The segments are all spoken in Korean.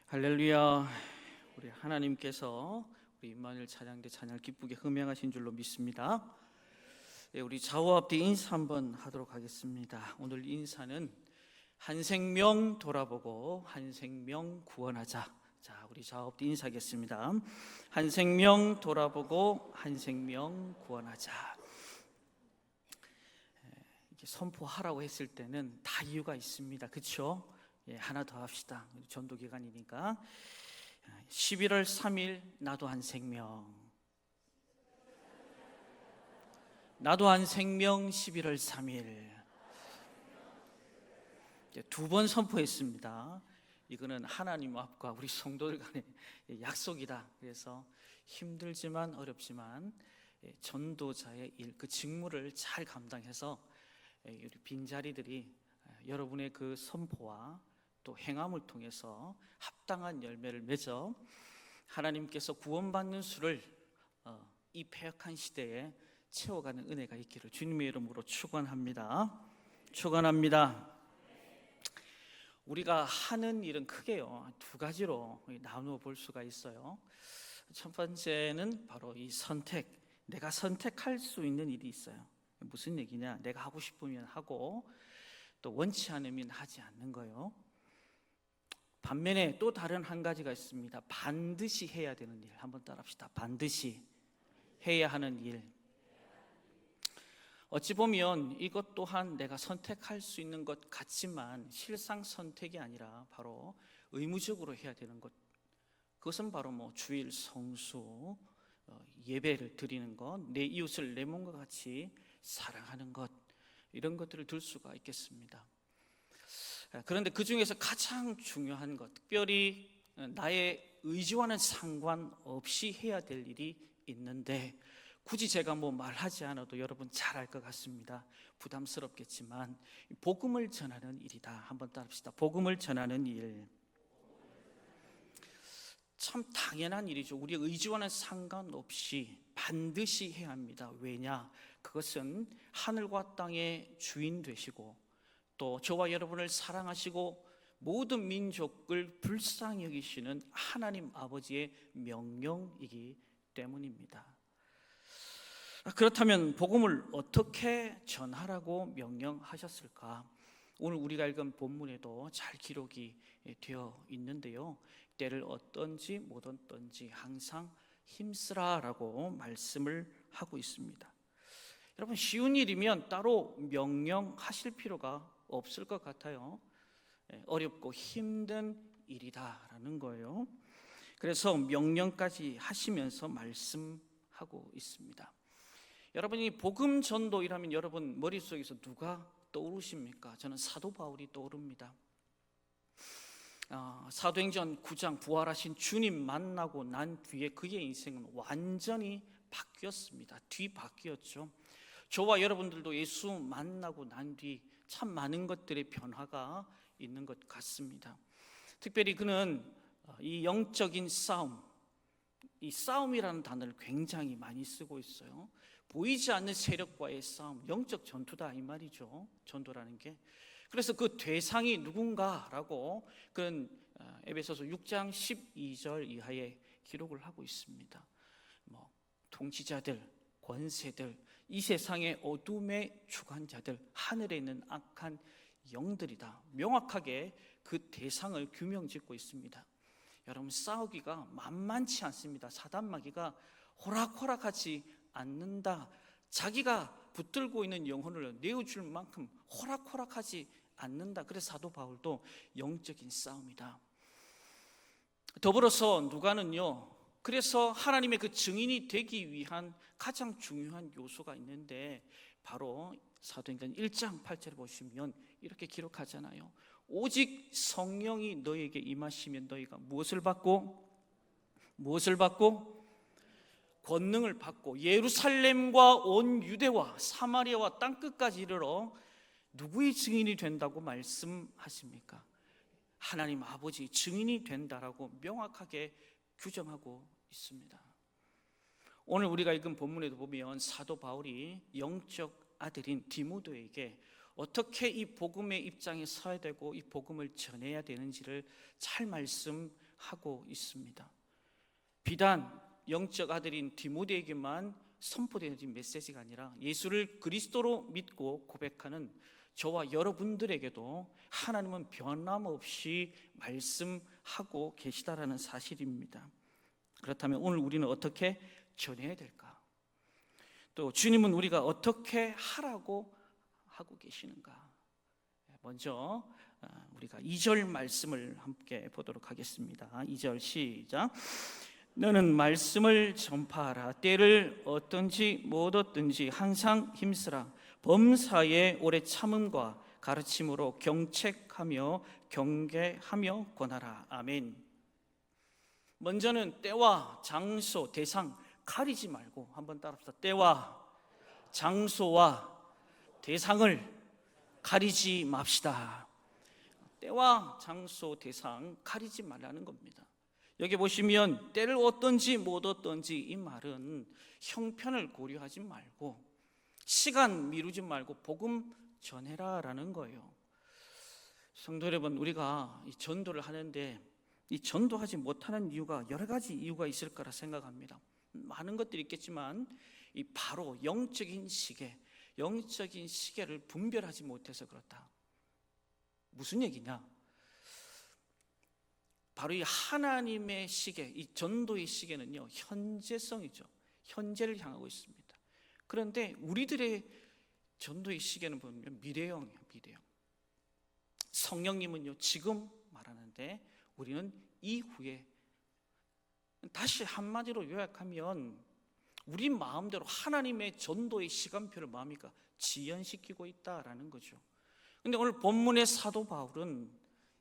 할렐루야. 우리 하나님께서 우리 임마누엘 찬양대 찬양을 기쁘게 흥명하신 줄로 믿습니다. 우리 좌우 앞뒤 인사 한번 하도록 하겠습니다. 오늘 인사는 한 생명 돌아보고 한 생명 구원하자. 자, 우리 좌우 앞뒤 인사하겠습니다. 한 생명 돌아보고 한 생명 구원하자. 이렇게 선포하라고 했을 때는 다 이유가 있습니다. 그렇죠? 하나 더 합시다. 전도 기간이니까 11월 3일 나도 한 생명, 나도 한 생명 11월 3일 두 번 선포했습니다. 이거는 하나님 앞과 우리 성도들 간의 약속이다. 그래서 힘들지만 어렵지만 전도자의 일, 그 직무를 잘 감당해서 우리 빈자리들이 여러분의 그 선포와 또 행함을 통해서 합당한 열매를 맺어 하나님께서 구원받는 수를 이 패역한 시대에 채워가는 은혜가 있기를 주님의 이름으로 축원합니다. 축원합니다. 우리가 하는 일은 크게요 두 가지로 나누어 볼 수가 있어요. 첫 번째는 바로 이 선택, 내가 선택할 수 있는 일이 있어요. 무슨 얘기냐? 내가 하고 싶으면 하고 또 원치 않으면 하지 않는 거예요. 반면에 또 다른 한 가지가 있습니다. 반드시 해야 되는 일. 한번 따라합시다. 반드시 해야 하는 일. 어찌 보면 이것 또한 내가 선택할 수 있는 것 같지만 실상 선택이 아니라 바로 의무적으로 해야 되는 것. 그것은 바로 주일 성수, 예배를 드리는 것, 내 이웃을 내 몸과 같이 사랑하는 것, 이런 것들을 들 수가 있겠습니다. 그런데 그 중에서 가장 중요한 것, 특별히 나의 의지와는 상관없이 해야 될 일이 있는데 굳이 제가 말하지 않아도 여러분 잘 알 것 같습니다. 부담스럽겠지만 복음을 전하는 일이다. 한번 따라합시다. 복음을 전하는 일. 참 당연한 일이죠. 우리의 의지와는 상관없이 반드시 해야 합니다. 왜냐? 그것은 하늘과 땅의 주인 되시고 또 저와 여러분을 사랑하시고 모든 민족을 불쌍히 여기시는 하나님 아버지의 명령이기 때문입니다. 그렇다면 복음을 어떻게 전하라고 명령하셨을까? 오늘 우리가 읽은 본문에도 잘 기록이 되어 있는데요, 때를 얻든지 못 얻든지 항상 힘쓰라라고 말씀을 하고 있습니다. 여러분, 쉬운 일이면 따로 명령하실 필요가 없을 것 같아요. 어렵고 힘든 일이다라는 거예요. 그래서 명령까지 하시면서 말씀하고 있습니다. 여러분이 복음 전도이라면 여러분 머릿속에서 누가 떠오르십니까? 저는 사도 바울이 떠오릅니다. 사도행전 9장 부활하신 주님 만나고 난 뒤에 그의 인생은 완전히 바뀌었습니다. 뒤바뀌었죠. 저와 여러분들도 예수 만나고 난 뒤 참 많은 것들의 변화가 있는 것 같습니다. 특별히 그는 이 영적인 싸움, 이 싸움이라는 단어를 굉장히 많이 쓰고 있어요. 보이지 않는 세력과의 싸움, 영적 전투다 이 말이죠. 전도라는 게. 그래서 그 대상이 누군가라고 그런 에베소서 6장 12절 이하에 기록을 하고 있습니다. 통치자들, 권세들, 이 세상의 어둠의 주관자들, 하늘에 있는 악한 영들이다. 명확하게 그 대상을 규명짓고 있습니다. 여러분, 싸우기가 만만치 않습니다. 사단마귀가 호락호락하지 않는다. 자기가 붙들고 있는 영혼을 내어줄 만큼 호락호락하지 않는다. 그래서 사도 바울도 영적인 싸움이다. 더불어서 누가는요, 그래서 하나님의 그 증인이 되기 위한 가장 중요한 요소가 있는데 바로 사도행전 1장 8절에 보시면 이렇게 기록하잖아요. 오직 성령이 너에게 임하시면 너희가 무엇을 받고 권능을 받고 예루살렘과 온 유대와 사마리아와 땅끝까지 이르러 누구의 증인이 된다고 말씀하십니까? 하나님 아버지 증인이 된다라고 명확하게 규정하고 있습니다. 오늘 우리가 읽은 본문에도 보면 사도 바울이 영적 아들인 디모데에게 어떻게 이 복음의 입장에 서야 되고 이 복음을 전해야 되는지를 잘 말씀하고 하고 있습니다. 비단 영적 아들인 디모데에게만 선포되어진 메시지가 아니라 예수를 그리스도로 믿고 고백하는 저와 여러분들에게도 하나님은 변함없이 말씀하고 계시다라는 사실입니다. 그렇다면 오늘 우리는 어떻게 전해야 될까? 또 주님은 우리가 어떻게 하라고 하고 계시는가? 먼저 우리가 2절 말씀을 함께 보도록 하겠습니다. 2절 시작. 너는 말씀을 전파하라. 때를 얻든지 못 얻든지 항상 힘쓰라. 범사에 오래 참음과 가르침으로 경책하며 경계하며 권하라. 아멘. 먼저는 때와 장소, 대상 가리지 말고 한번 따라합시다. 때와 장소와 대상을 가리지 맙시다. 때와 장소, 대상 가리지 말라는 겁니다. 여기 보시면 때를 얻든지 못 얻든지 이 말은 형편을 고려하지 말고 시간 미루지 말고 복음 전해라라는 거예요. 성도 여러분, 우리가 이 전도를 하는데 이 전도하지 못하는 이유가 여러 가지 이유가 있을 거라 생각합니다. 많은 것들이 있겠지만 이 바로 영적인 시계를 분별하지 못해서 그렇다. 무슨 얘기냐? 바로 이 하나님의 시계, 이 전도의 시계는요, 현재성이죠. 현재를 향하고 있습니다. 그런데 우리들의 전도의 시계는 보면 미래형이에요. 미래형. 성령님은요, 지금 말하는데 우리는 이후에. 다시 한마디로 요약하면 우리 마음대로 하나님의 전도의 시간표를 뭡니까? 지연시키고 있다라는 거죠. 근데 오늘 본문의 사도 바울은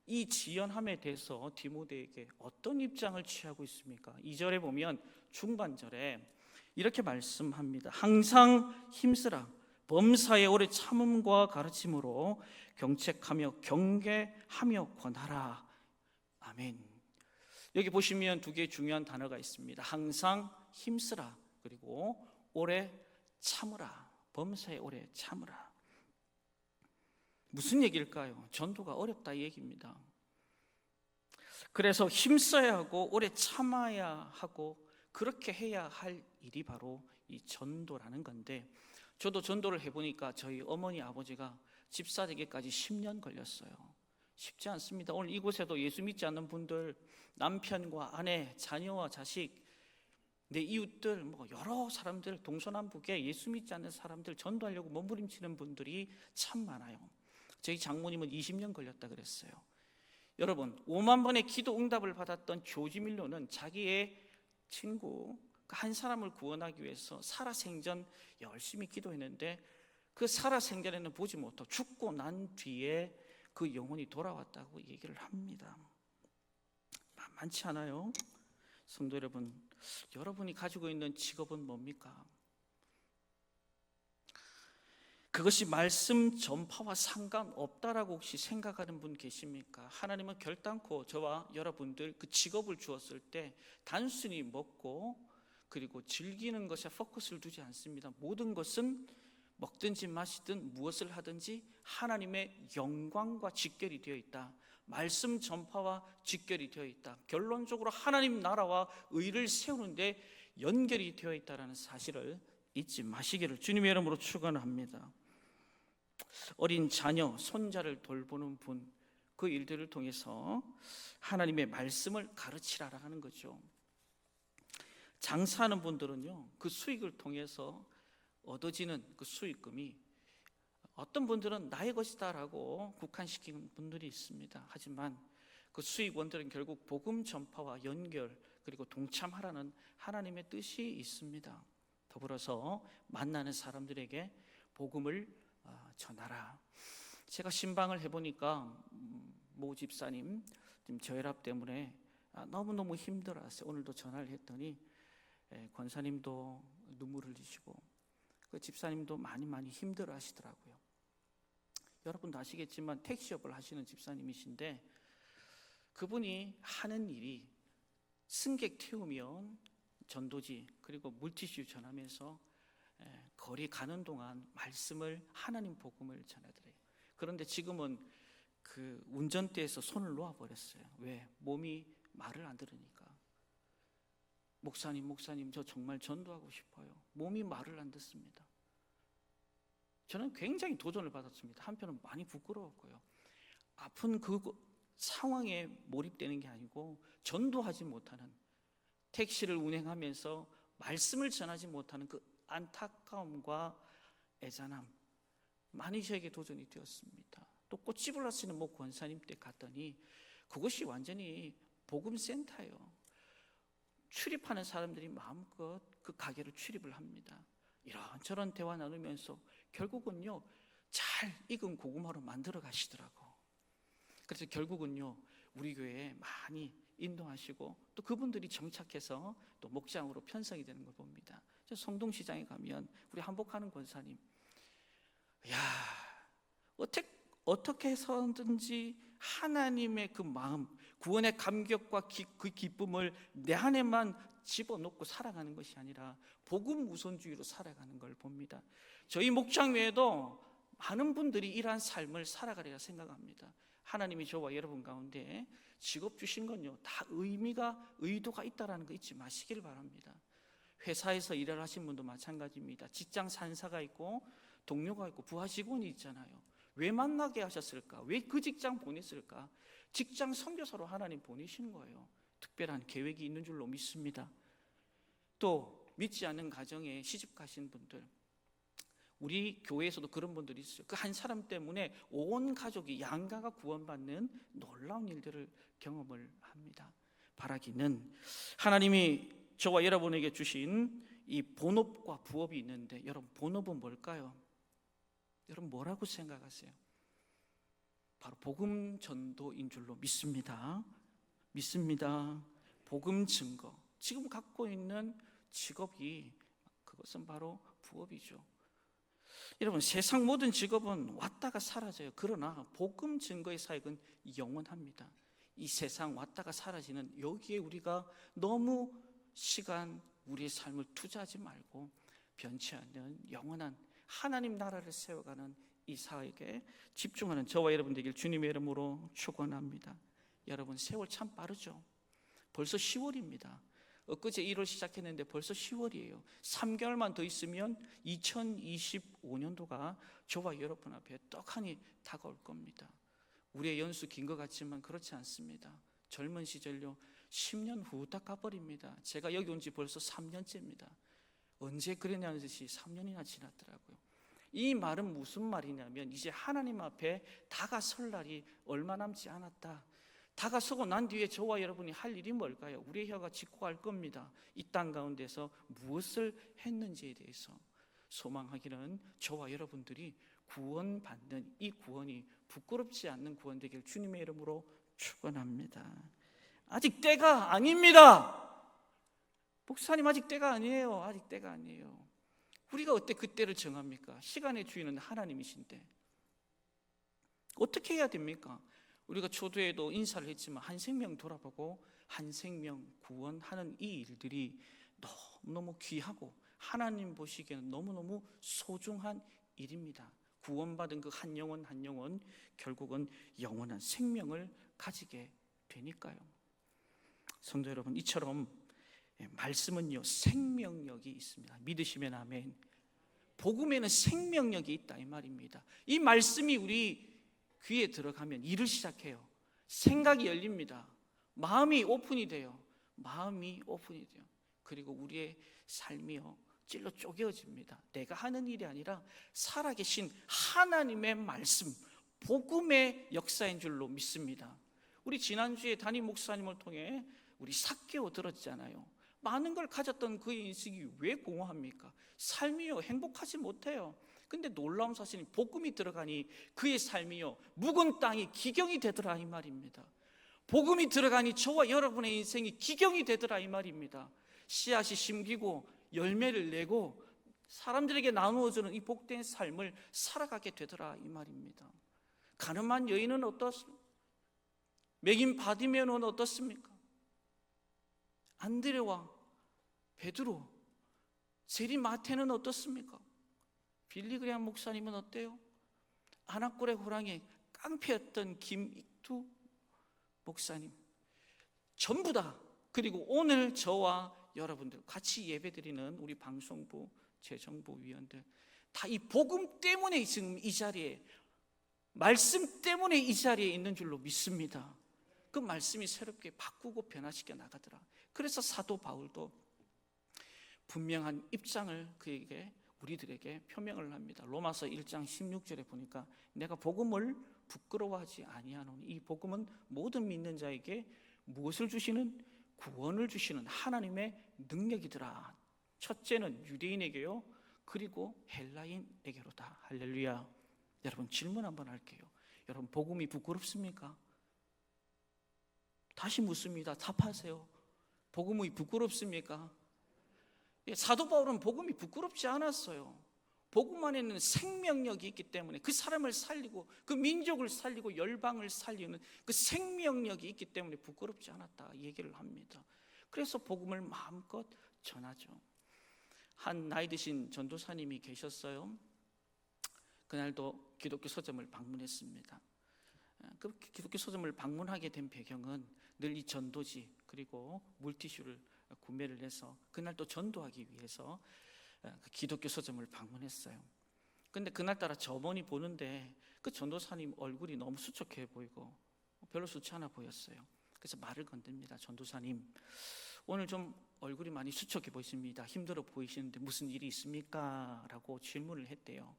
이 지연함에 대해서 디모데에게 어떤 입장을 취하고 있습니까? 2절에 보면 중반절에 이렇게 말씀합니다. 항상 힘쓰라. 범사에 오래 참음과 가르침으로 경책하며 경계하며 권하라. 아멘. 여기 보시면 두 개의 중요한 단어가 있습니다. 항상 힘쓰라. 그리고 오래 참으라. 범사에 오래 참으라. 무슨 얘기일까요? 전도가 어렵다 이 얘기입니다. 그래서 힘써야 하고 오래 참아야 하고 그렇게 해야 할 일이 바로 이 전도라는 건데, 저도 전도를 해보니까 저희 어머니 아버지가 집사 되기까지 10년 걸렸어요. 쉽지 않습니다. 오늘 이곳에도 예수 믿지 않는 분들, 남편과 아내, 자녀와 자식, 내 이웃들, 여러 사람들, 동서남북에 예수 믿지 않는 사람들 전도하려고 몸부림치는 분들이 참 많아요. 저희 장모님은 20년 걸렸다 그랬어요. 여러분, 5만 번의 기도 응답을 받았던 조지 밀러는 자기의 친구 한 사람을 구원하기 위해서 살아생전 열심히 기도했는데 그 살아생전에는 보지 못하고 죽고 난 뒤에 그 영혼이 돌아왔다고 얘기를 합니다. 만만치 않아요. 성도 여러분, 여러분이 가지고 있는 직업은 뭡니까? 그것이 말씀 전파와 상관없다라고 혹시 생각하는 분 계십니까? 하나님은 결단코 저와 여러분들 그 직업을 주었을 때 단순히 먹고 그리고 즐기는 것에 포커스를 두지 않습니다. 모든 것은 먹든지 마시든 무엇을 하든지 하나님의 영광과 직결이 되어 있다. 말씀 전파와 직결이 되어 있다. 결론적으로 하나님 나라와 의를 세우는데 연결이 되어 있다는 사실을 잊지 마시기를 주님의 이름으로 축원합니다. 어린 자녀, 손자를 돌보는 분, 그 일들을 통해서 하나님의 말씀을 가르치라라 하는 거죠. 장사하는 분들은요, 그 수익을 통해서 얻어지는 그 수익금이 어떤 분들은 나의 것이다라고 국한시키는 분들이 있습니다. 하지만 그 수익원들은 결국 복음 전파와 연결 그리고 동참하라는 하나님의 뜻이 있습니다. 더불어서 만나는 사람들에게 복음을 전하라. 제가 신방을 해보니까 모 집사님 지금 저혈압 때문에 너무너무 힘들어하세요. 오늘도 전화를 했더니 권사님도 눈물 흘리시고 그 집사님도 많이 힘들어 하시더라고요. 여러분도 아시겠지만 택시업을 하시는 집사님이신데 그분이 하는 일이 승객 태우면 전도지 그리고 물티슈 전하면서 거리 가는 동안 말씀을 하나님 복음을 전해드려요. 그런데 지금은 그 운전대에서 손을 놓아버렸어요. 왜? 몸이 말을 안 들으니까. 목사님 저 정말 전도하고 싶어요. 몸이 말을 안 듣습니다. 저는 굉장히 도전을 받았습니다. 한편은 많이 부끄러웠고요. 아픈 그 상황에 몰입되는 게 아니고 전도하지 못하는, 택시를 운행하면서 말씀을 전하지 못하는 그 안타까움과 애잔함, 많이 저에게 도전이 되었습니다. 또 꽃지불라시는 모 권사님 때 갔더니 그것이 완전히 복음센터예요. 출입하는 사람들이 마음껏 그 가게를 출입을 합니다. 이런저런 대화 나누면서 결국은요, 잘 익은 고구마로 만들어 가시더라고. 그래서 결국은요, 우리 교회에 많이 인도하시고 또 그분들이 정착해서 또 목장으로 편성이 되는 걸 봅니다. 저 성동시장에 가면 우리 한복하는 권사님, 야, 어떻게 해서든지 하나님의 그 마음, 구원의 감격과 그 기쁨을 내 안에만 집어넣고 살아가는 것이 아니라 복음 우선주의로 살아가는 걸 봅니다. 저희 목장 외에도 많은 분들이 이러한 삶을 살아가리라 생각합니다. 하나님이 저와 여러분 가운데 직업 주신 건요, 다 의도가 있다는 거 잊지 마시길 바랍니다. 회사에서 일을 하신 분도 마찬가지입니다. 직장 산사가 있고 동료가 있고 부하 직원이 있잖아요. 왜 만나게 하셨을까? 왜 그 직장 보냈을까? 직장 선교사로 하나님 보내시는 거예요. 특별한 계획이 있는 줄로 믿습니다. 또 믿지 않는 가정에 시집 가신 분들, 우리 교회에서도 그런 분들이 있어요. 그 한 사람 때문에 온 가족이 양가가 구원받는 놀라운 일들을 경험을 합니다. 바라기는 하나님이 저와 여러분에게 주신 이 본업과 부업이 있는데, 여러분 본업은 뭘까요? 여러분 뭐라고 생각하세요? 바로 복음 전도인 줄로 믿습니다. 복음 증거. 지금 갖고 있는 직업이, 그것은 바로 부업이죠. 여러분, 세상 모든 직업은 왔다가 사라져요. 그러나 복음 증거의 사역은 영원합니다. 이 세상 왔다가 사라지는 여기에 우리가 너무 시간, 우리의 삶을 투자하지 말고 변치 않는 영원한 하나님 나라를 세워가는 이 사역에 집중하는 저와 여러분 되길 주님의 이름으로 축원합니다. 여러분, 세월 참 빠르죠. 벌써 10월입니다. 엊그제 1월 시작했는데 벌써 10월이에요. 3개월만 더 있으면 2025년도가 저와 여러분 앞에 떡하니 다가올 겁니다. 우리의 연수 긴 것 같지만 그렇지 않습니다. 젊은 시절요, 10년 후딱 가버립니다. 제가 여기 온 지 벌써 3년째입니다. 언제 그랬냐는 듯이 3년이나 지났더라고요. 이 말은 무슨 말이냐면, 이제 하나님 앞에 다가설 날이 얼마 남지 않았다. 다가서고 난 뒤에 저와 여러분이 할 일이 뭘까요? 우리의 혀가 짚고 갈 겁니다. 이 땅 가운데서 무엇을 했는지에 대해서 소망하기는 저와 여러분들이 구원받는 이 구원이 부끄럽지 않는 구원 되길 주님의 이름으로 축원합니다. 아직 때가 아닙니다. 목사님, 아직 때가 아니에요. 아직 때가 아니에요. 우리가 어때 그 때를 정합니까? 시간의 주인은 하나님이신데 어떻게 해야 됩니까? 우리가 초두에도 인사를 했지만 한 생명 돌아보고 한 생명 구원하는 이 일들이 너무너무 귀하고 하나님 보시기에는 너무너무 소중한 일입니다. 구원받은 그 한 영혼 한 영혼 결국은 영원한 생명을 가지게 되니까요. 성도 여러분, 이처럼 말씀은요, 생명력이 있습니다. 믿으시면 아멘. 복음에는 생명력이 있다 이 말입니다. 이 말씀이 우리 귀에 들어가면 일을 시작해요. 생각이 열립니다. 마음이 오픈이 돼요. 그리고 우리의 삶이요, 찔러 쪼개어집니다. 내가 하는 일이 아니라 살아계신 하나님의 말씀, 복음의 역사인 줄로 믿습니다. 우리 지난주에 담임 목사님을 통해 우리 삭개오 들었잖아요. 많은 걸 가졌던 그의 인생이 왜 공허합니까? 삶이요, 행복하지 못해요. 근데 놀라운 사실은 복음이 들어가니 그의 삶이요, 묵은 땅이 기경이 되더라 이 말입니다. 복음이 들어가니 저와 여러분의 인생이 기경이 되더라 이 말입니다. 씨앗이 심기고 열매를 내고 사람들에게 나누어주는 이 복된 삶을 살아가게 되더라 이 말입니다. 가늠한 여인은 어떻습니까? 먹인 바디메오는 어떻습니까? 안드레와 베드로, 세리 마태는 어떻습니까? 빌리그레암 목사님은 어때요? 안악골의 호랑이에 깡패였던 김익두 목사님, 전부 다, 그리고 오늘 저와 여러분들 같이 예배드리는 우리 방송부, 재정부 위원들 다 이 복음 때문에 지금 이 자리에, 말씀 때문에 이 자리에 있는 줄로 믿습니다. 그 말씀이 새롭게 바꾸고 변화시켜 나가더라. 그래서 사도 바울도 분명한 입장을 그에게, 우리들에게 표명을 합니다. 로마서 1장 16절에 보니까 내가 복음을 부끄러워하지 아니하노니 이 복음은 모든 믿는 자에게 무엇을 주시는? 구원을 주시는 하나님의 능력이더라. 첫째는 유대인에게요, 그리고 헬라인에게로다. 할렐루야. 여러분, 질문 한번 할게요. 여러분, 복음이 부끄럽습니까? 다시 묻습니다. 답하세요. 복음이 부끄럽습니까? 사도 바울은 복음이 부끄럽지 않았어요. 복음 안에는 생명력이 있기 때문에 그 사람을 살리고 그 민족을 살리고 열방을 살리는 그 생명력이 있기 때문에 부끄럽지 않았다 얘기를 합니다. 그래서 복음을 마음껏 전하죠. 한 나이 드신 전도사님이 계셨어요. 그날도 기독교 서점을 방문했습니다. 그 기독교 서점을 방문하게 된 배경은 늘 이 전도지 그리고 물티슈를 구매를 해서 그날 또 전도하기 위해서 기독교 서점을 방문했어요. 근데 그날따라 저번이 보는데 그 전도사님 얼굴이 너무 수척해 보이고 별로 좋지 않아 보였어요. 그래서 말을 건넵니다. 전도사님, 오늘 좀 얼굴이 많이 수척해 보이십니다. 힘들어 보이시는데 무슨 일이 있습니까? 라고 질문을 했대요.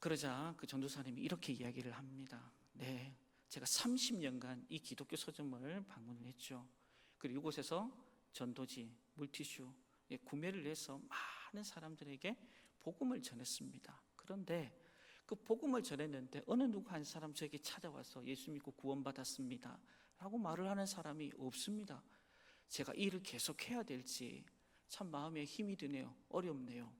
그러자 그 전도사님이 이렇게 이야기를 합니다. 네, 제가 30년간 이 기독교 서점을 방문을 했죠. 그리고 이곳에서 전도지, 물티슈 구매를 해서 많은 사람들에게 복음을 전했습니다. 그런데 그 복음을 전했는데 어느 누구 한 사람 저에게 찾아와서 예수 믿고 구원받았습니다 라고 말을 하는 사람이 없습니다. 제가 이 일을 계속해야 될지 참 마음에 힘이 드네요. 어렵네요.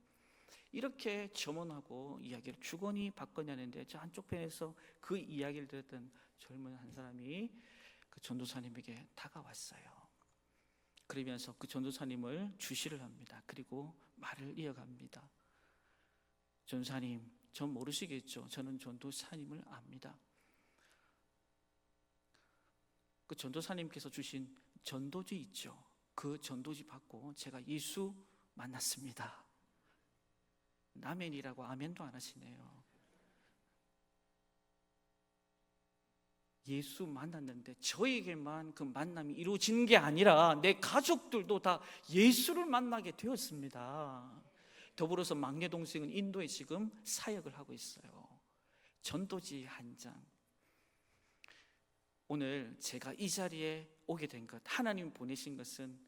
이렇게 점원하고 이야기를 주거니 받거니 하는데 저 한쪽 편에서 그 이야기를 들었던 젊은 한 사람이 그 전도사님에게 다가왔어요. 그러면서 그 전도사님을 주시를 합니다. 그리고 말을 이어갑니다. 전도사님, 전 모르시겠죠? 저는 전도사님을 압니다. 그 전도사님께서 주신 전도지 있죠? 그 전도지 받고 제가 예수 만났습니다. 아멘이라고 아멘도 안 하시네요. 예수 만났는데 저에게만 그 만남이 이루어진 게 아니라 내 가족들도 다 예수를 만나게 되었습니다. 더불어서 막내 동생은 인도에 지금 사역을 하고 있어요. 전도지 한 장. 오늘 제가 이 자리에 오게 된 것, 하나님 보내신 것은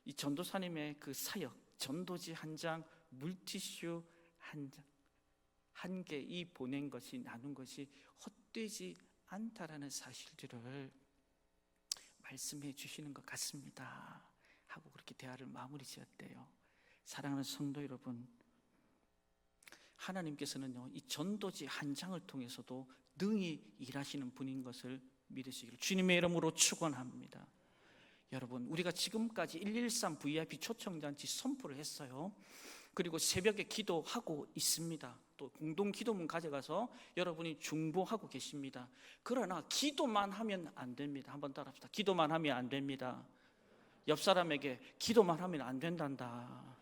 이 전도사님의 그 사역, 전도지 한 장, 물티슈 한 장, 한 개 이 보낸 것이, 나눈 것이 헛되지 않다라는 사실들을 말씀해 주시는 것 같습니다 하고 그렇게 대화를 마무리 지었대요. 사랑하는 성도 여러분, 하나님께서는요, 이 전도지 한 장을 통해서도 능히 일하시는 분인 것을 믿으시기를 주님의 이름으로 축원합니다. 여러분, 우리가 지금까지 113 VIP 초청잔치 선포를 했어요. 그리고 새벽에 기도하고 있습니다. 또 공동 기도문 가져가서 여러분이 중보하고 계십니다. 그러나 기도만 하면 안 됩니다. 한번 따라합시다. 기도만 하면 안 됩니다. 옆 사람에게 기도만 하면 안 된단다.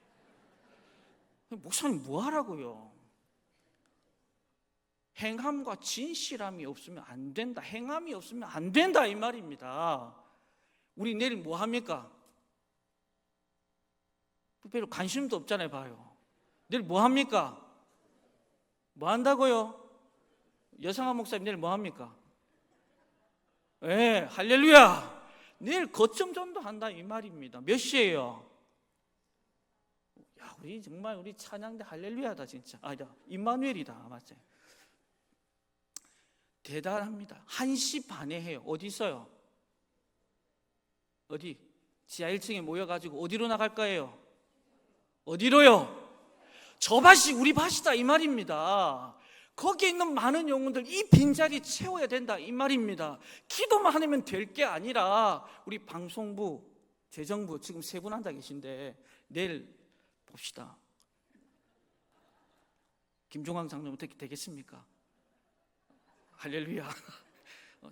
목사님 뭐 하라고요? 행함과 진실함이 없으면 안 된다. 행함이 없으면 안 된다 이 말입니다. 우리 내일 뭐 합니까? 별로 관심도 없잖아요. 봐요. 내일 뭐 합니까? 뭐 한다고요? 여상한 목사님 내일 뭐 합니까? 네, 할렐루야. 내일 거점 전도 한다 이 말입니다. 몇 시에요? 야, 우리 정말 우리 찬양대 할렐루야다 진짜. 아니다, 임마누엘이다. 맞아요. 대단합니다. 1시 반에 해요. 어디 있어요? 어디? 지하 1층에 모여가지고 어디로 나갈 거예요? 어디로요? 저 밭이 우리 밭이다 이 말입니다. 거기에 있는 많은 영혼들 이 빈자리 채워야 된다 이 말입니다. 기도만 하면 될 게 아니라 우리 방송부, 재정부 지금 3분 앉아 계신데 내일 봅시다. 김종광 장로님 어떻게 되겠습니까? 할렐루야.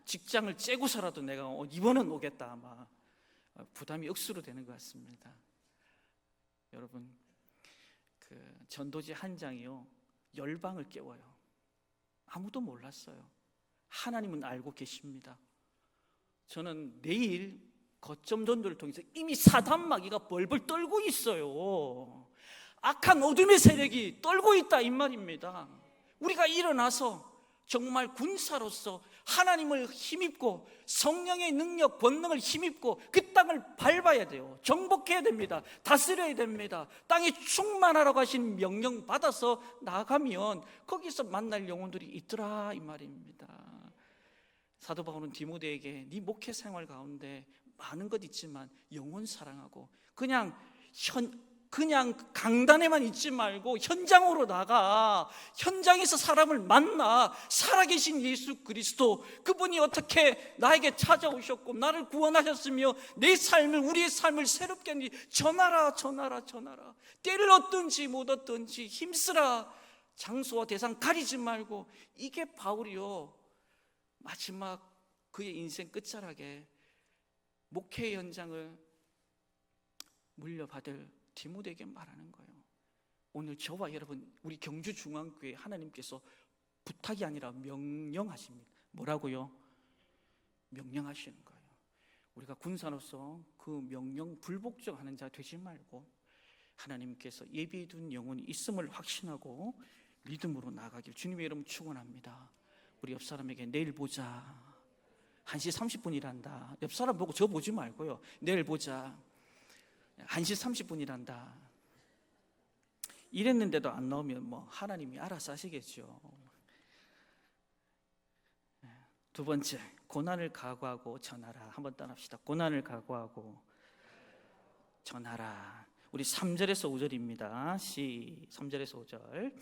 직장을 째고서라도 내가 이번은 오겠다, 아마 부담이 억수로 되는 것 같습니다. 여러분, 그 전도지 한 장이요, 열방을 깨워요. 아무도 몰랐어요. 하나님은 알고 계십니다. 저는 내일 거점 전도를 통해서 이미 사단 마귀가 벌벌 떨고 있어요. 악한 어둠의 세력이 떨고 있다, 이 말입니다. 우리가 일어나서 정말 군사로서 하나님을 힘입고 성령의 능력, 권능을 힘입고 그 땅을 밟아야 돼요. 정복해야 됩니다. 다스려야 됩니다. 땅에 충만하라고 하신 명령 받아서 나아가면 거기서 만날 영혼들이 있더라, 이 말입니다. 사도 바울은 디모데에게 네 목회 생활 가운데 많은 것 있지만 영혼 사랑하고 그냥 강단에만 있지 말고 현장으로 나가, 현장에서 사람을 만나, 살아계신 예수 그리스도, 그분이 어떻게 나에게 찾아오셨고 나를 구원하셨으며 내 삶을, 우리의 삶을 새롭게 하니 전하라. 때를 얻든지 못 얻든지 힘쓰라. 장소와 대상 가리지 말고. 이게 바울이요, 마지막 그의 인생 끝자락에 목회 현장을 물려받을 디모데에게 말하는 거예요. 오늘 저와 여러분, 우리 경주중앙교회 하나님께서 부탁이 아니라 명령하십니다. 뭐라고요? 명령하시는 거예요. 우리가 군사로서 그 명령 불복종하는 자 되지 말고 하나님께서 예비해 둔 영혼이 있음을 확신하고 믿음으로 나가길 주님의 이름 축원합니다. 우리 옆 사람에게 내일 보자. 1시 30분이란다. 옆 사람 보고 저 보지 말고요. 내일 보자. 1시 30분이란다. 이랬는데도 안 나오면 뭐 하나님이 알아서 하시겠죠. 두 번째, 고난을 각오하고 전하라. 한번 따라합시다. 고난을 각오하고 전하라. 우리 3절에서 5절입니다. 3절에서 5절.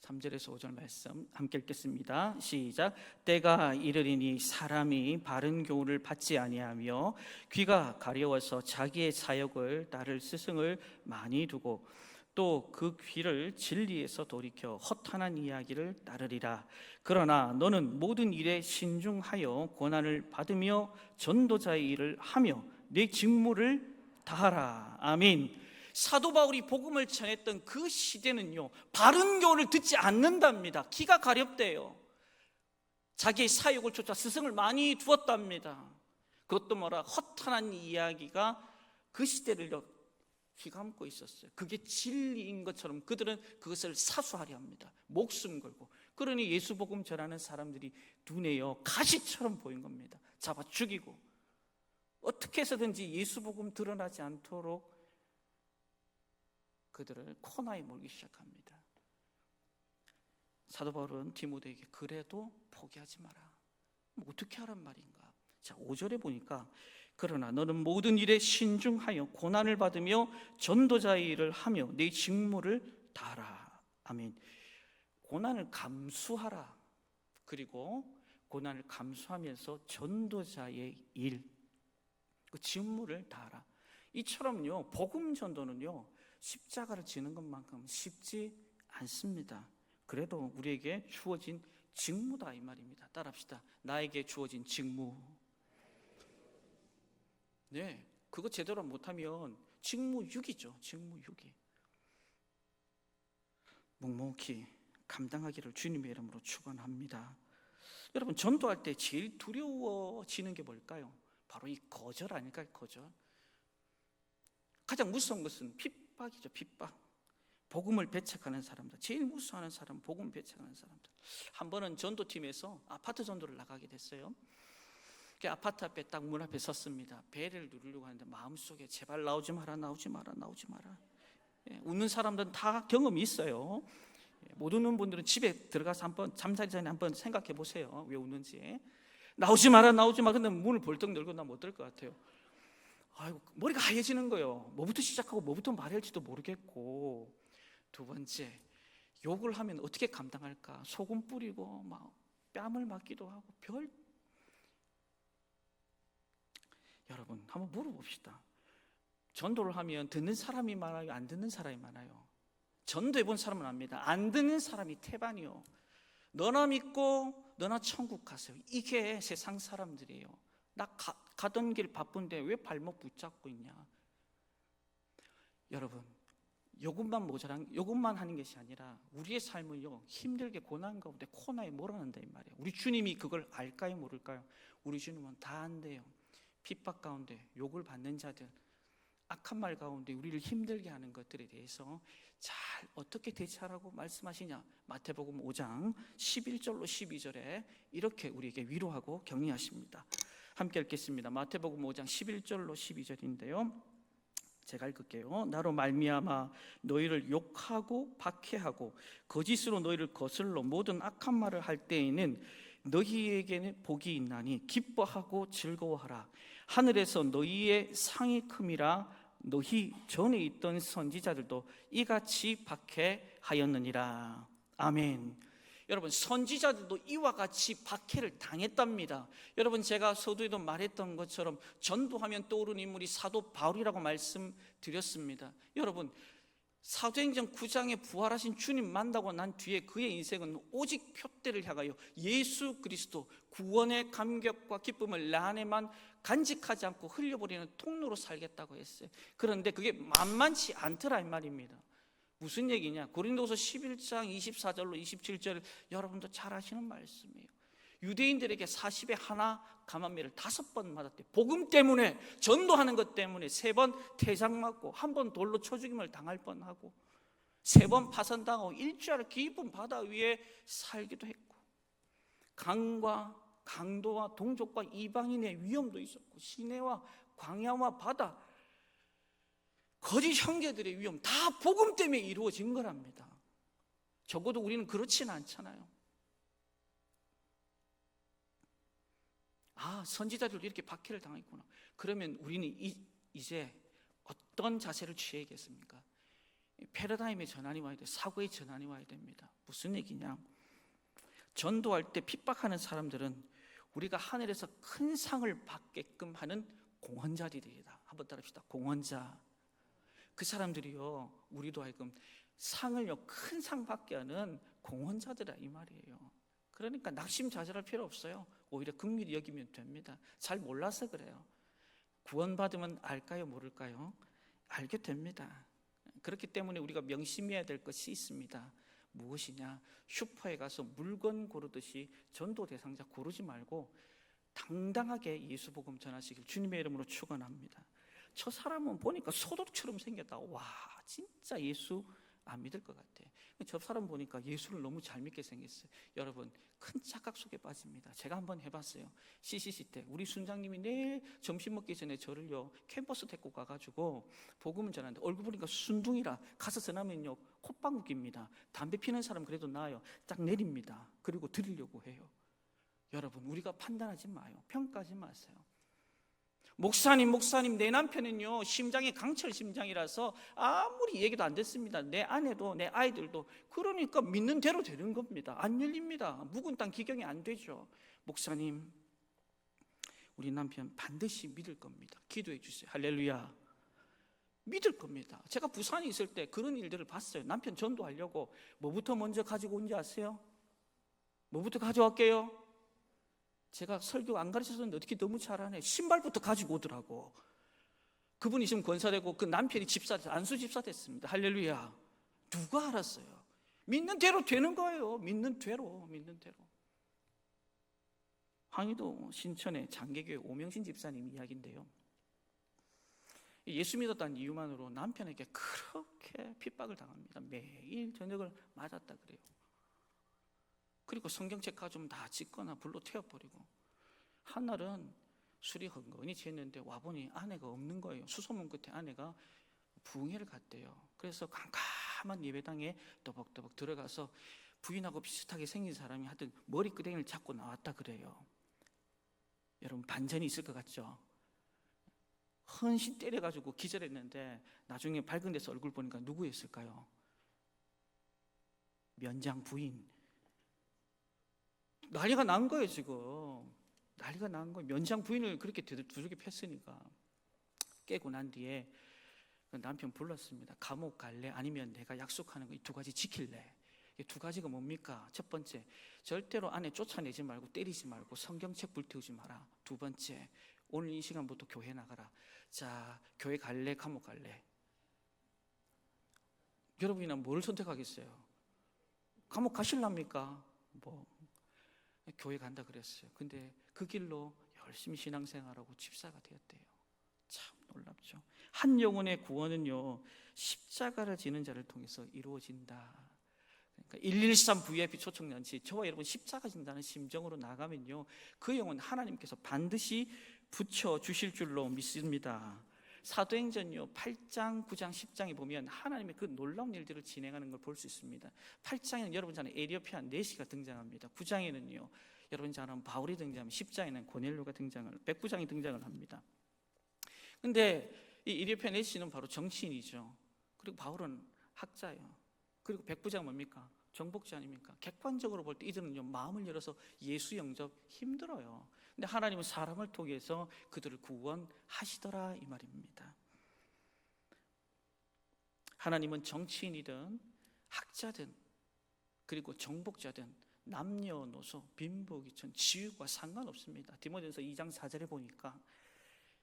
3절에서 5절 말씀 함께 읽겠습니다. 시작. 때가 이르리니 사람이 바른 교훈을 받지 아니하며 귀가 가려워서 자기의 사역을 따를 스승을 많이 두고 또 그 귀를 진리에서 돌이켜 허탄한 이야기를 따르리라. 그러나 너는 모든 일에 신중하여 고난을 받으며 전도자의 일을 하며 내 직무를 다하라. 아멘. 사도 바울이 복음을 전했던 그 시대는요, 바른 교훈을 듣지 않는답니다. 귀가 가렵대요. 자기의 사역을 쫓아 스승을 많이 두었답니다. 그것도 뭐라, 허탄한 이야기가 그 시대를 휘감고 있었어요. 그게 진리인 것처럼 그들은 그것을 사수하려 합니다. 목숨 걸고. 그러니 예수 복음 전하는 사람들이 눈에요 가시처럼 보인 겁니다. 잡아 죽이고 어떻게 해서든지 예수 복음 드러나지 않도록 그들을 코너에 몰기 시작합니다. 사도 바울은 디모데에게 그래도 포기하지 마라. 어떻게 하란 말인가? 자, 5절에 보니까 그러나 너는 모든 일에 신중하여 고난을 받으며 전도자의 일을 하며 내 직무를 다하라. 아멘. 고난을 감수하라. 그리고 고난을 감수하면서 전도자의 일, 그 직무를 다하라. 이처럼요, 복음 전도는요, 십자가를 지는 것만큼 쉽지 않습니다. 그래도 우리에게 주어진 직무다, 이 말입니다. 따라합시다. 나에게 주어진 직무. 네, 그거 제대로 못하면 직무유기죠. 직무유기. 묵묵히 감당하기를 주님의 이름으로 축원합니다. 여러분, 전도할 때 제일 두려워지는 게 뭘까요? 바로 이 거절 아닐까요? 거절. 가장 무서운 것은 핍박이죠. 핍박. 복음을 배척하는 사람들, 제일 무서워하는 사람은 복음을 배척하는 사람들. 한 번은 전도팀에서 아파트 전도를 나가게 됐어요. 그 아파트 앞에 딱 문 앞에 섰습니다. 배를 누르려고 하는데 마음속에 제발 나오지 마라. 웃는 사람들은 다 경험이 있어요. 못 웃는 분들은 집에 들어가서 한번 잠자기 전에 한번 생각해 보세요. 왜 웃는지. 나오지 마라. 근데 문을 벌떡 열고 나 못 들 것 같아요. 아이고, 머리가 하얘지는 거예요. 뭐부터 시작하고 뭐부터 말해야 할지도 모르겠고. 두 번째, 욕을 하면 어떻게 감당할까? 소금 뿌리고 막 뺨을 맞기도 하고 여러분, 한번 물어봅시다. 전도를 하면 듣는 사람이 많아요? 안 듣는 사람이 많아요? 전도해 본 사람은 압니다. 안 듣는 사람이 태반이요. 너나 믿고 너나 천국 가세요. 이게 세상 사람들이에요. 나 가던 길 바쁜데 왜 발목 붙잡고 있냐. 여러분, 요것만 하는 것이 아니라 우리의 삶을요, 힘들게 고난 가운데 코너에 몰아넣는다 이 말이에요. 우리 주님이 그걸 알까요, 모를까요? 우리 주님은 다 안돼요. 핍박 가운데 욕을 받는 자들, 악한 말 가운데 우리를 힘들게 하는 것들에 대해서 잘 어떻게 대처하라고 말씀하시냐. 마태복음 5장 11절로 12절에 이렇게 우리에게 위로하고 격려하십니다. 함께 읽겠습니다. 마태복음 5장 11절로 12절인데요 제가 읽을게요. 나로 말미암아 너희를 욕하고 박해하고 거짓으로 너희를 거슬러 모든 악한 말을 할 때에는 너희에게는 복이 있나니 기뻐하고 즐거워하라. 하늘에서 너희의 상이 큼이라. 너희 전에 있던 선지자들도 이같이 박해하였느니라. 아멘. 여러분, 선지자들도 이와 같이 박해를 당했답니다. 여러분, 제가 서두에도 말했던 것처럼 전도하면 떠오르는 인물이 사도 바울이라고 말씀드렸습니다. 여러분, 사도행전 9장에 부활하신 주님 만나고 난 뒤에 그의 인생은 오직 표대를 향하여 예수 그리스도 구원의 감격과 기쁨을 내 안에만 간직하지 않고 흘려버리는 통로로 살겠다고 했어요. 그런데 그게 만만치 않더라 이 말입니다. 무슨 얘기냐? 고린도서 11장 24절로 27절 여러분도 잘 아시는 말씀이에요. 유대인들에게 40에 하나 감한매를 5번 맞았대요. 복음 때문에, 전도하는 것 때문에 3번 태장 맞고 1번 돌로 쳐 죽임을 당할 뻔하고 3번 파선당하고 일주일 깊은 바다 위에 살기도 했고, 강과 강도와 동족과 이방인의 위험도 있었고, 시내와 광야와 바다, 거짓 형제들의 위험, 다 복음 때문에 이루어진 거랍니다. 적어도 우리는 그렇지는 않잖아요. 아, 선지자들도 이렇게 박해를 당했구나. 그러면 우리는 이제 어떤 자세를 취해야겠습니까? 패러다임의 전환이 와야 돼. 사고의 전환이 와야 됩니다. 무슨 얘기냐? 전도할 때 핍박하는 사람들은 우리가 하늘에서 큰 상을 받게끔 하는 공헌자들이다. 한번 따라합시다. 공헌자. 그 사람들이요, 우리도 하여금 상을요, 큰 상 받게 하는 공헌자들이라 이 말이에요. 그러니까 낙심자절할 필요 없어요. 오히려 긍휼히 여기면 됩니다. 잘 몰라서 그래요. 구원받으면 알까요, 모를까요? 알게 됩니다. 그렇기 때문에 우리가 명심해야 될 것이 있습니다. 무엇이냐? 슈퍼에 가서 물건 고르듯이 전도 대상자 고르지 말고 당당하게 예수 복음 전하시길 주님의 이름으로 축원합니다. 저 사람은 보니까 소독처럼 생겼다. 와, 진짜 예수 안 믿을 것 같아. 저 사람 보니까 예수를 너무 잘 믿게 생겼어요. 여러분, 큰 착각 속에 빠집니다. 제가 한번 해봤어요. CCC 때 우리 순장님이 내일 점심 먹기 전에 저를요 캠퍼스 데리고 가가지고 복음을 전하는데 얼굴 보니까 순둥이라 가서 전하면요 콧방귀입니다. 담배 피는 사람 그래도 나아요. 딱 내립니다. 그리고 드리려고 해요. 여러분, 우리가 판단하지 마요. 평가하지 마세요. 목사님, 내 남편은요 심장이 강철 심장이라서 아무리 얘기도 안 됐습니다. 내 아내도 내 아이들도. 그러니까 믿는 대로 되는 겁니다. 안 열립니다. 묵은 땅 기경이 안 되죠. 목사님, 우리 남편 반드시 믿을 겁니다. 기도해 주세요. 할렐루야. 믿을 겁니다. 제가 부산에 있을 때 그런 일들을 봤어요. 남편 전도하려고 뭐부터 먼저 가지고 온지 아세요? 뭐부터 가져갈게요? 제가 설교 안 가르쳤었는데 어떻게 너무 잘하네. 신발부터 가지고 오더라고. 그분이 지금 권사되고 그 남편이 집사, 안수 집사 됐습니다. 할렐루야. 누가 알았어요? 믿는 대로 되는 거예요. 믿는 대로. 황희도 신천의 장계교회 오명신 집사님 이야기인데요, 예수 믿었다는 이유만으로 남편에게 그렇게 핍박을 당합니다. 매일 저녁을 맞았다 그래요. 그리고 성경책 가좀 다 찢거나 불로 태워버리고, 한날은 술이 흥건히 취했는데 와보니 아내가 없는 거예요. 수소문 끝에 아내가 부흥회를 갔대요. 그래서 깜깜한 예배당에 또박또박 들어가서 부인하고 비슷하게 생긴 사람이 하여튼 머리끄댕이를 잡고 나왔다 그래요. 여러분, 반전이 있을 것 같죠? 헌신 때려가지고 기절했는데 나중에 밝은 데서 얼굴 보니까 누구였을까요? 면장 부인. 난리가 난 거예요. 지금 난리가 난 거예요. 면장 부인을 그렇게 두들겨 팼으니까. 깨고 난 뒤에 남편 불렀습니다. 감옥 갈래? 아니면 내가 약속하는 거 이 2가지 지킬래? 이 두 가지가 뭡니까? 첫 번째, 절대로 아내 쫓아내지 말고 때리지 말고 성경책 불태우지 마라. 두 번째, 오늘 이 시간부터 교회 나가라. 자, 교회 갈래? 감옥 갈래? 여러분이나 뭘 선택하겠어요? 감옥 가실랍니까? 교회 간다 그랬어요. 근데 그 길로 열심히 신앙생활하고 집사가 되었대요. 참 놀랍죠. 한 영혼의 구원은요, 십자가를 지는 자를 통해서 이루어진다. 그러니까 113 VIP 초청잔치, 저와 여러분 십자가 진다는 심정으로 나가면요, 그 영혼 하나님께서 반드시 붙여주실 줄로 믿습니다. 사도행전요 8장, 9장, 10장에 보면 하나님의 그 놀라운 일들을 진행하는 걸 볼 수 있습니다. 8장에는 여러분 잘 아는 에리오피아 내시가 등장합니다. 9장에는요 여러분 잘 아는 바울이 등장합니다. 10장에는 고넬료가 등장을, 백부장이 등장을 합니다. 근데 이 에리오피아 내시는 바로 정치인이죠. 그리고 바울은 학자예요. 그리고 백부장 뭡니까? 정복자 아닙니까? 객관적으로 볼 때 이들은요 마음을 열어서 예수 영접 힘들어요. 근데 하나님은 사람을 통해서 그들을 구원하시더라 이 말입니다. 하나님은 정치인이든 학자든 그리고 정복자든 남녀노소 빈부귀천 지위와 상관없습니다. 디모데전서 2장 4절에 보니까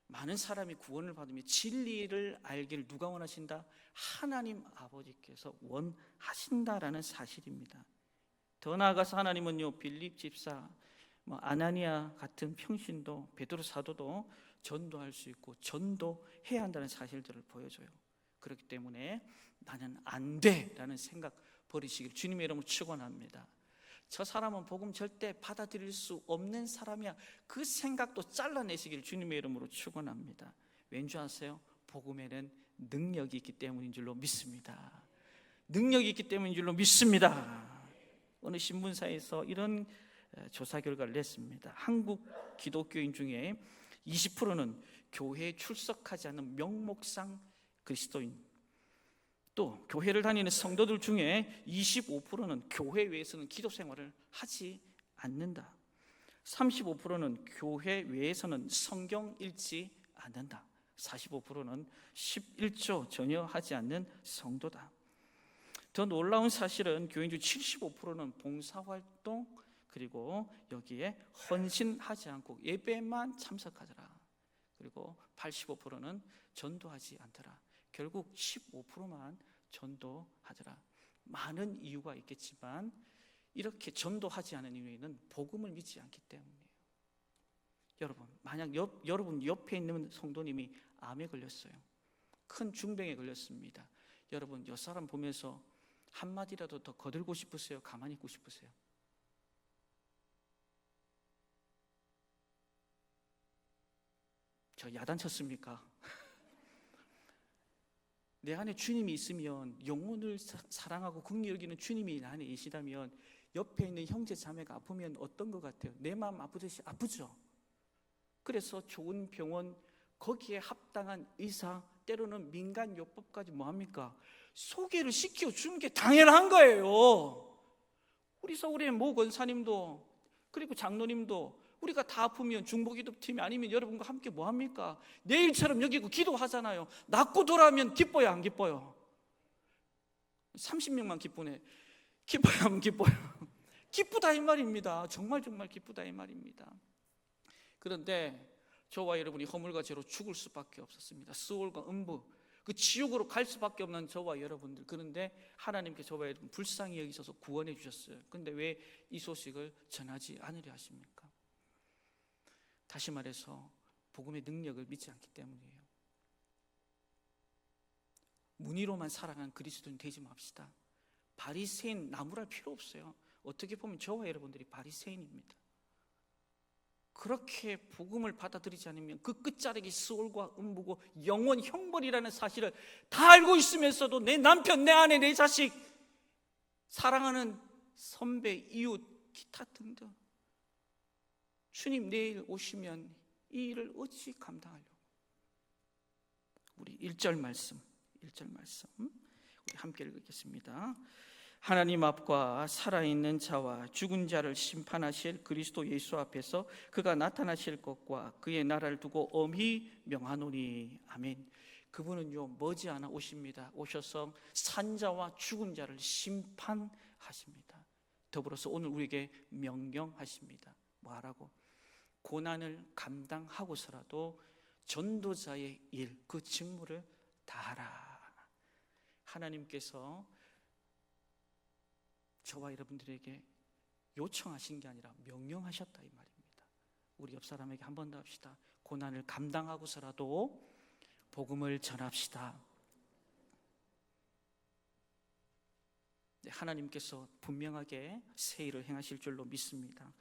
많은 사람이 구원을 받으며 진리를 알기를 누가 원하신다? 하나님 아버지께서 원하신다라는 사실입니다. 더 나아가서 하나님은요 빌립 집사, 아나니아 같은 평신도, 베드로 사도도 전도할 수 있고 전도해야 한다는 사실들을 보여줘요. 그렇기 때문에 나는 안 돼라는 생각 버리시길 주님의 이름으로 축원합니다. 저 사람은 복음 절대 받아들일 수 없는 사람이야, 그 생각도 잘라내시길 주님의 이름으로 축원합니다. 왠지 아세요? 복음에는 능력이 있기 때문인 줄로 믿습니다. 능력이 있기 때문인 줄로 믿습니다. 어느 신문사에서 이런 조사 결과를 냈습니다. 한국 기독교인 중에 20%는 교회에 출석하지 않는 명목상 그리스도인, 또 교회를 다니는 성도들 중에 25%는 교회 외에서는 기도 생활을 하지 않는다. 35%는 교회 외에서는 성경 읽지 않는다. 45%는 11조 전혀 하지 않는 성도다. 더 놀라운 사실은 교인 중 75%는 봉사활동 그리고 여기에 헌신하지 않고 예배만 참석하더라. 그리고 85%는 전도하지 않더라. 결국 15%만 전도하더라. 많은 이유가 있겠지만 이렇게 전도하지 않은 이유는 복음을 믿지 않기 때문이에요. 여러분, 만약 여러분 옆에 있는 성도님이 암에 걸렸어요. 큰 중병에 걸렸습니다. 여러분, 이 사람 보면서 한마디라도 더 거들고 싶으세요? 가만히 있고 싶으세요? 저 야단쳤습니까? 내 안에 주님이 있으면, 영혼을 사랑하고 긍휼히 여기는 주님이 내 안에 계시다면 옆에 있는 형제 자매가 아프면 어떤 것 같아요? 내 마음 아프듯이 아프죠. 그래서 좋은 병원, 거기에 합당한 의사, 때로는 민간요법까지 뭐합니까? 소개를 시켜주는 게 당연한 거예요. 우리 서울의 모 권사님도 그리고 장로님도 우리가 다 아프면 중보기도팀이 아니면 여러분과 함께 뭐합니까? 내일처럼 여기고 기도하잖아요. 낫고 돌아오면 기뻐요, 안 기뻐요? 30명만 기쁘네. 기뻐요, 안 기뻐요? 기쁘다 이 말입니다. 정말 기쁘다 이 말입니다. 그런데 저와 여러분이 허물과 죄로 죽을 수밖에 없었습니다. 스올과 음부, 그 지옥으로 갈 수밖에 없는 저와 여러분들. 그런데 하나님께 저와 여러분 불쌍히 여기셔서 구원해 주셨어요. 그런데 왜 이 소식을 전하지 않으려 하십니까? 다시 말해서 복음의 능력을 믿지 않기 때문이에요. 문의로만 살아가는 그리스도인 되지 맙시다. 바리새인 나무랄 필요 없어요. 어떻게 보면 저와 여러분들이 바리새인입니다. 그렇게 복음을 받아들이지 않으면 그 끝자락이 스올과 음부고 영원 형벌이라는 사실을 다 알고 있으면서도 내 남편, 내 아내, 내 자식, 사랑하는 선배, 이웃, 기타 등등, 주님 내일 오시면 이 일을 어찌 감당하려고? 우리 1절 말씀 우리 함께 읽겠습니다. 하나님 앞과 살아있는 자와 죽은 자를 심판하실 그리스도 예수 앞에서 그가 나타나실 것과 그의 나라를 두고 엄히 명하노니 아멘. 그분은요 머지않아 오십니다. 오셔서 산자와 죽은 자를 심판하실 하십니다. 더불어서 오늘 우리에게 명령하십니다. 뭐하라고? 고난을 감당하고서라도 전도자의 일, 그 직무를 다하라. 하나님께서 저와 여러분들에게 요청하신 게 아니라 명령하셨다 이 말입니다. 우리 옆 사람에게 한 번 더 합시다. 고난을 감당하고서라도 복음을 전합시다. 하나님께서 분명하게 새 일을 행하실 줄로 믿습니다.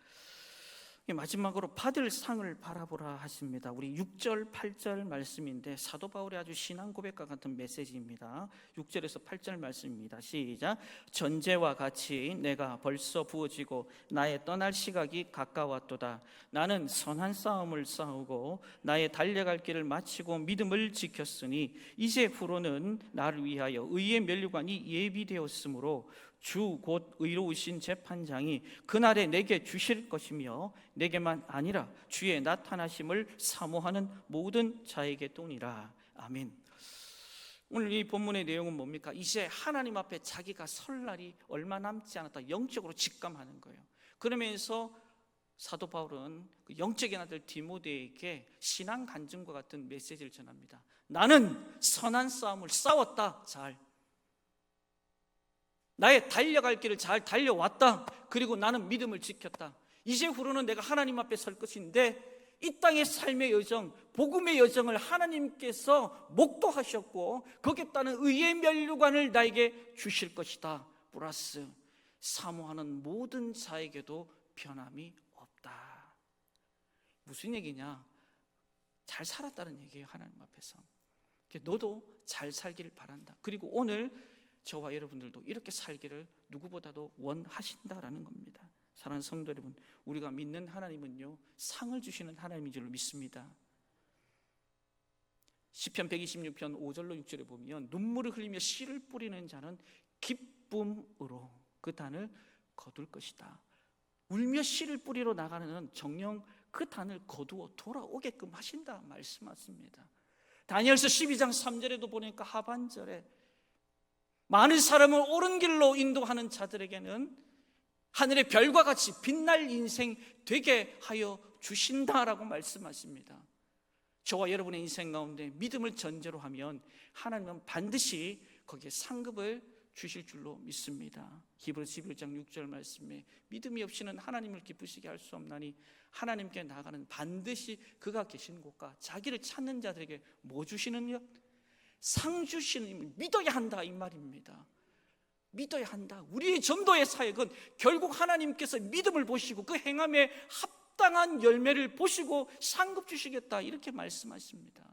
마지막으로 받을 상을 바라보라 하십니다. 우리 6절 8절 말씀인데 사도 바울의 아주 신앙 고백과 같은 메시지입니다. 6절에서 8절 말씀입니다. 시작. 전제와 같이 내가 벌써 부어지고 나의 떠날 시각이 가까웠도다. 나는 선한 싸움을 싸우고 나의 달려갈 길을 마치고 믿음을 지켰으니 이제 후로는 나를 위하여 의의 면류관이 예비되었으므로 주 곧 의로우신 재판장이 그날에 내게 주실 것이며 내게만 아니라 주의 나타나심을 사모하는 모든 자에게 또니라. 아멘. 오늘 이 본문의 내용은 뭡니까? 이제 하나님 앞에 자기가 설 날이 얼마 남지 않았다 영적으로 직감하는 거예요. 그러면서 사도 바울은 그 영적인 아들 디모데에게 신앙 간증과 같은 메시지를 전합니다. 나는 선한 싸움을 싸웠다. 잘 나의 달려갈 길을 잘 달려왔다. 그리고 나는 믿음을 지켰다. 이제 후로는 내가 하나님 앞에 설 것인데 이 땅의 삶의 여정, 복음의 여정을 하나님께서 목도하셨고 거기에 따른 의의 면류관을 나에게 주실 것이다. 플러스 사모하는 모든 자에게도 변함이 없다. 무슨 얘기냐? 잘 살았다는 얘기예요. 하나님 앞에서. 너도 잘 살기를 바란다. 그리고 오늘 저와 여러분들도 이렇게 살기를 누구보다도 원하신다라는 겁니다. 사랑하는 성도 여러분, 우리가 믿는 하나님은요 상을 주시는 하나님인 줄로 믿습니다. 시편 126편 5절로 6절에 보면 눈물을 흘리며 씨를 뿌리는 자는 기쁨으로 그 단을 거둘 것이다. 울며 씨를 뿌리러 나가는 정녕 그 단을 거두어 돌아오게끔 하신다 말씀하십니다. 다니엘서 12장 3절에도 보니까 하반절에 많은 사람을 옳은 길로 인도하는 자들에게는 하늘의 별과 같이 빛날 인생 되게 하여 주신다라고 말씀하십니다. 저와 여러분의 인생 가운데 믿음을 전제로 하면 하나님은 반드시 거기에 상급을 주실 줄로 믿습니다. 히브리서 11장 6절 말씀에 믿음이 없이는 하나님을 기쁘시게 할 수 없나니 하나님께 나아가는 반드시 그가 계신 곳과 자기를 찾는 자들에게 뭐 주시느냐? 상 주시는 힘을 믿어야 한다 이 말입니다. 믿어야 한다. 우리의 전도의 사역은 결국 하나님께서 믿음을 보시고 그 행함에 합당한 열매를 보시고 상급 주시겠다 이렇게 말씀하십니다.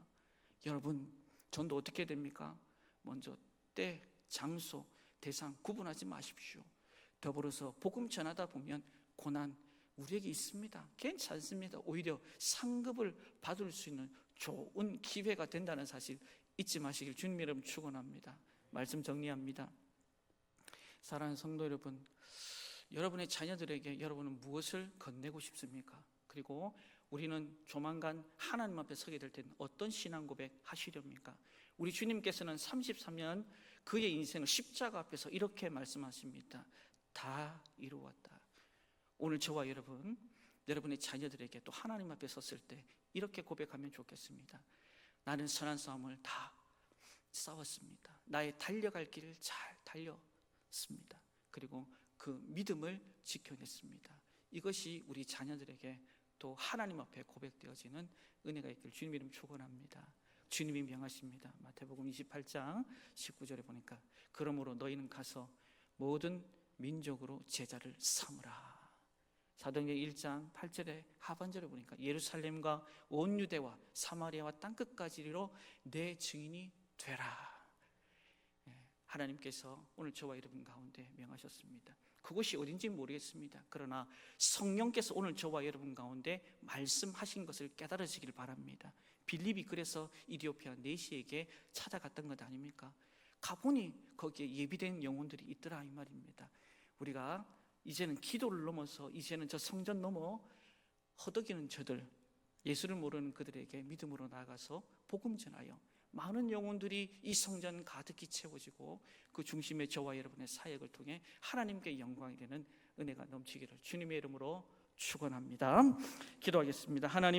여러분 전도 어떻게 됩니까? 먼저 때, 장소, 대상 구분하지 마십시오. 더불어서 복음 전하다 보면 고난 우리에게 있습니다. 괜찮습니다. 오히려 상급을 받을 수 있는 좋은 기회가 된다는 사실 잊지 마시길 주님 여러분 축원합니다. 말씀 정리합니다. 사랑하는 성도 여러분, 여러분의 자녀들에게 여러분은 무엇을 건네고 싶습니까? 그리고 우리는 조만간 하나님 앞에 서게 될 때는 어떤 신앙 고백 하시렵니까? 우리 주님께서는 33년 그의 인생을 십자가 앞에서 이렇게 말씀하십니다. 다 이루었다. 오늘 저와 여러분의 자녀들에게 또 하나님 앞에 섰을 때 이렇게 고백하면 좋겠습니다. 나는 선한 싸움을 다 싸웠습니다. 나의 달려갈 길을 잘 달렸습니다. 그리고 그 믿음을 지켜냈습니다. 이것이 우리 자녀들에게 또 하나님 앞에 고백되어지는 은혜가 있길 주님 이름 축원합니다. 주님이 명하십니다. 마태복음 28장 19절에 보니까 그러므로 너희는 가서 모든 민족으로 제자를 삼으라. 사도행전 1장 8절에 하반절에 보니까 예루살렘과 온 유대와 사마리아와 땅끝까지로 내 증인이 되라. 하나님께서 오늘 저와 여러분 가운데 명하셨습니다. 그곳이 어딘지 모르겠습니다. 그러나 성령께서 오늘 저와 여러분 가운데 말씀하신 것을 깨달으시길 바랍니다. 빌립이 그래서 이디오피아 네시에게 찾아갔던 것 아닙니까? 가보니 거기에 예비된 영혼들이 있더라 이 말입니다. 우리가 이제는 기도를 넘어서 이제는 저 성전 넘어 허덕이는 저들, 예수를 모르는 그들에게 믿음으로 나아가서 복음 전하여 많은 영혼들이 이 성전 가득히 채워지고 그 중심에 저와 여러분의 사역을 통해 하나님께 영광이 되는 은혜가 넘치기를 주님의 이름으로 축원합니다. 기도하겠습니다. 하나님